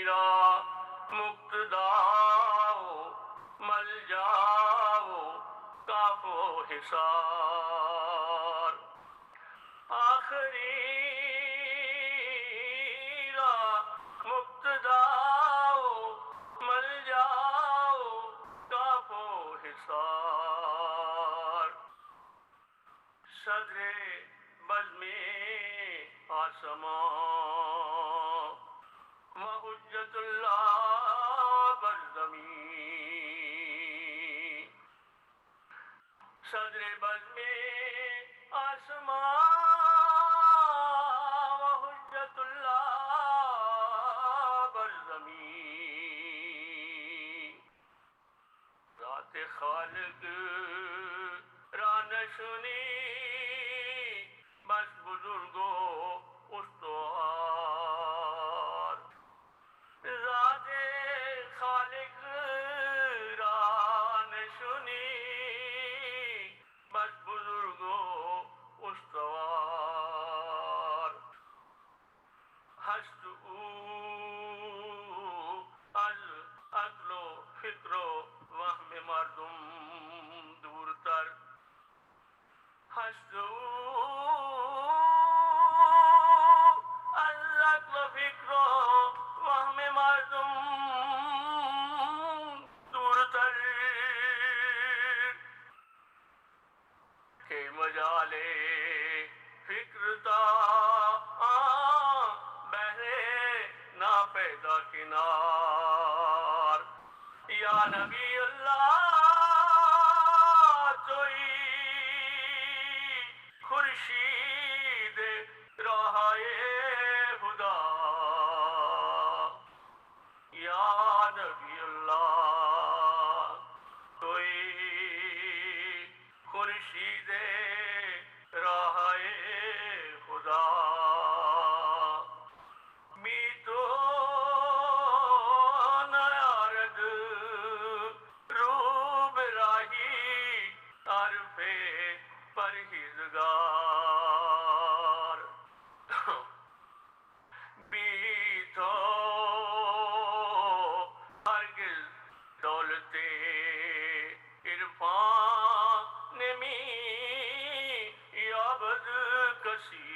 میرا مقتدا مل جاؤ کاف و حصار آخری مقتدا مل جاؤ کاف و حصار صدر بزم آسمان و حجت اللہ بر زمین صدر بزم آسمان و حجت اللہ بر زمین ذات خالق را نشنی بس بزرگو استوار ذات خالق را نشنی بس بزرگو استوار ہست او از عقل و فکر و وهم مردم دورتر ہست او از عقل و فکر و وهم مردم دورتر کہ مجال فکر تا بہرے نا پیدا کنار یا نبی اللہ توئی خورشید راہ خدا یا نبی اللہ توئی خورشید راہ خدا می تو نیارد روب راہی عرف پرہیزگار بی تو ہرگز دولت عرفان نمی یابد کسی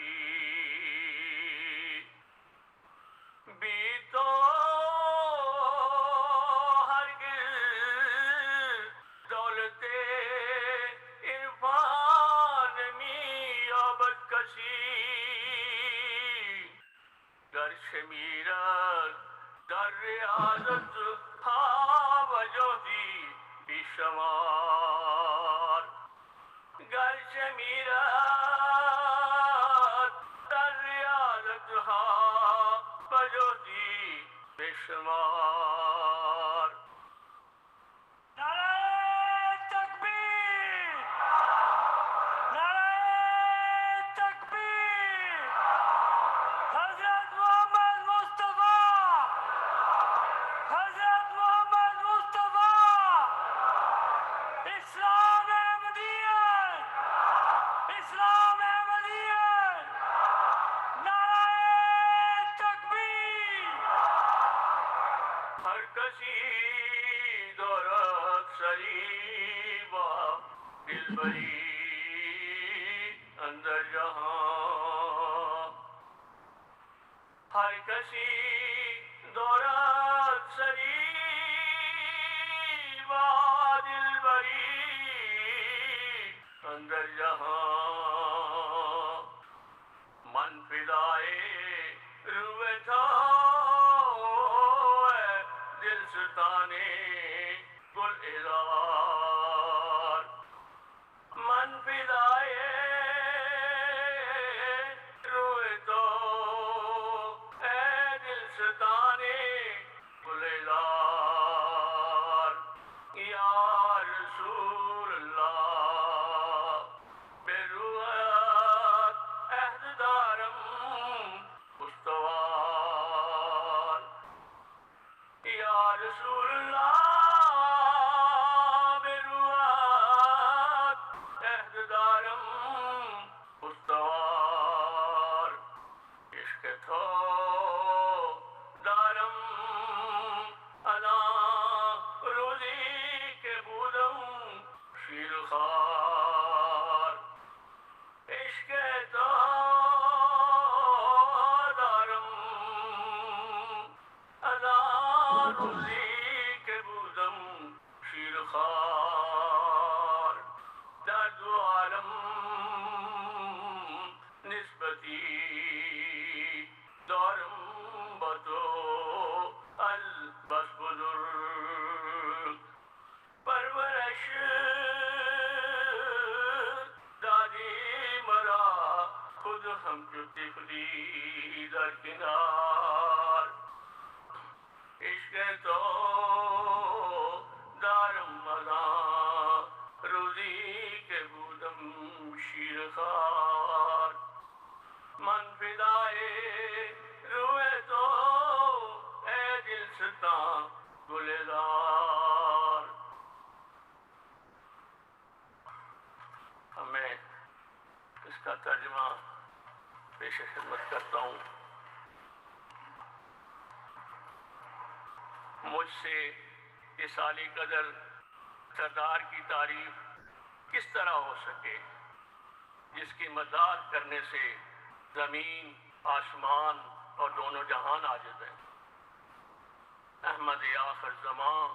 بی تو ہرگز دولت عرفان نمی یابد کسی گر شمیرد در ریاضت ها وجودی بیشمار گر شمیرد در ریاضت ها وجودی بیشمار نعرہ تکبیر نعرہ تکبیر حضرت محمد مصطفیٰ حضرت محمد مصطفیٰ اسلام احمدیت اسلام احمدیت نعرہ تکبیر ہر کسی دورت سریبا دلبری اندر جہاں ہر کسی دورت سریبا دلبری اندر جہاں من فدائے روئے تھا دل ستانے گل ازار من فدائے روئے تو اے دل روزی کے بودم شیر خار درد و عالم نسبتی دارم بتو البس بزرگ پرورش دادی مرا خود ہم جو طفلی در کنار عشق تو دارم مزاں روزی کے بودم شیر خار من فدائے روئے تو اے دل ستاں گلزار. میں اس کا ترجمہ پیش خدمت کرتا ہوں. مجھ سے اس عالی قدر سردار کی تعریف کس طرح ہو سکے جس کی مداح کرنے سے زمین آسمان اور دونوں جہان عاجز ہیں. احمد آخر زمان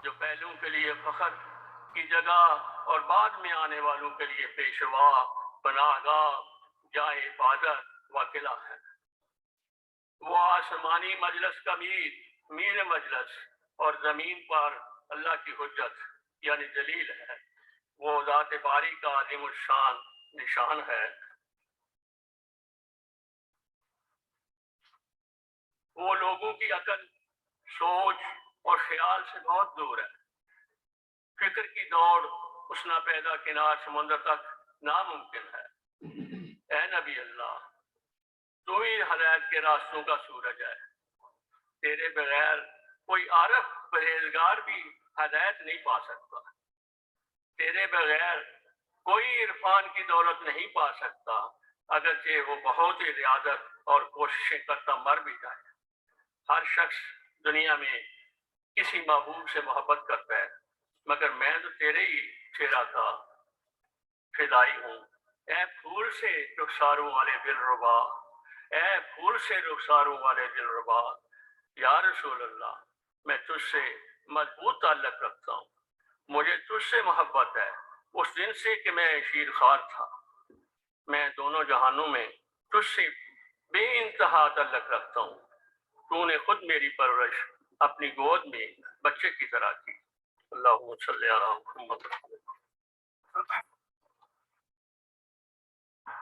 جو پہلوں کے لیے فخر کی جگہ اور بعد میں آنے والوں کے لیے پیشوا پناہ گاہ جائے عبادت و قلعہ ہے. وہ آسمانی مجلس کا میر مجلس اور زمین پر اللہ کی حجت یعنی دلیل ہے. وہ ذات باری کا عظیم الشان نشان ہے. وہ لوگوں کی عقل سوچ اور خیال سے بہت دور ہے. فکر کی دوڑ اس نہ پیدا کنار سمندر تک ناممکن ہے. اے نبی اللہ تو ہی ہدایت کے راستوں کا سورج ہے. تیرے بغیر کوئی عارف پرہیزگار بھی ہدایت نہیں پا سکتا. تیرے بغیر کوئی عرفان کی دولت نہیں پا سکتا اگرچہ وہ بہت ہی ریاضت اور کوششیں کرتا مر بھی جائے. ہر شخص دنیا میں کسی محبوب سے محبت کرتا ہے مگر میں تو تیرے ہی چہرہ کا فدائی ہوں. اے پھول سے رخساروں والے دل ربا، اے پھول سے رخساروں والے دل ربا، یا رسول اللہ میں تجھ سے مضبوط تعلق رکھتا ہوں. مجھے تجھ سے محبت ہے اس دن سے کہ میں شیر خوار تھا. میں دونوں جہانوں میں تجھ سے بے انتہا تعلق رکھتا ہوں. تو نے خود میری پرورش اپنی گود میں بچے کی طرح کی. اللہم صلی علی محمد.